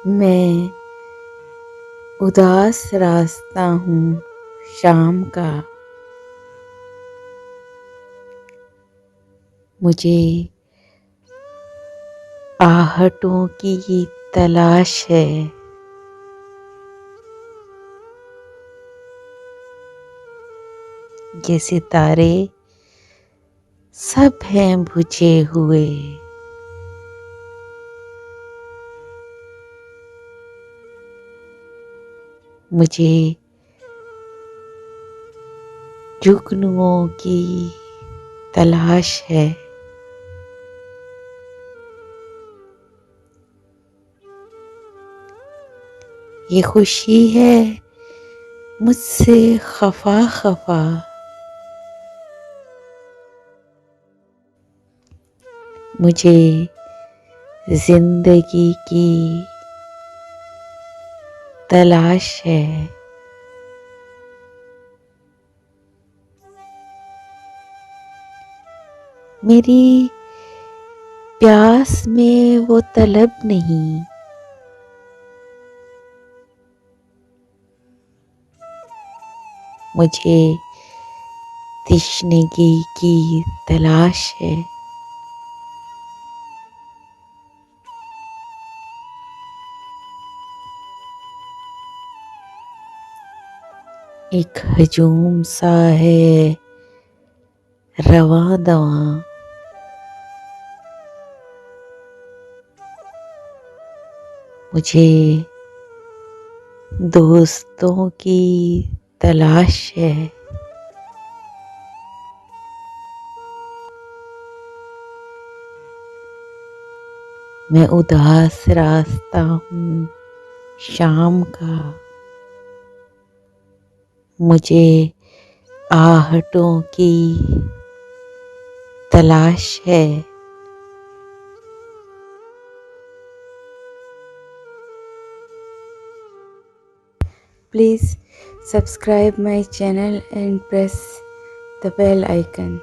मैं उदास रास्ता हूँ शाम का। मुझे आहटों की तलाश है। ये सितारे सब हैं बुझे हुए। मुझे जुगनुओं की तलाश है। ये खुशी है मुझसे खफा खफा। मुझे जिंदगी की तलाश है। मेरी प्यास में वो तलब नहीं। मुझे तिश्नगी की तलाश है। एक हजूम सा है रवां दवां। मुझे दोस्तों की तलाश है। मैं उदास रास्ता हूँ शाम का। मुझे आहटों की तलाश है। Please subscribe my channel and press the bell icon.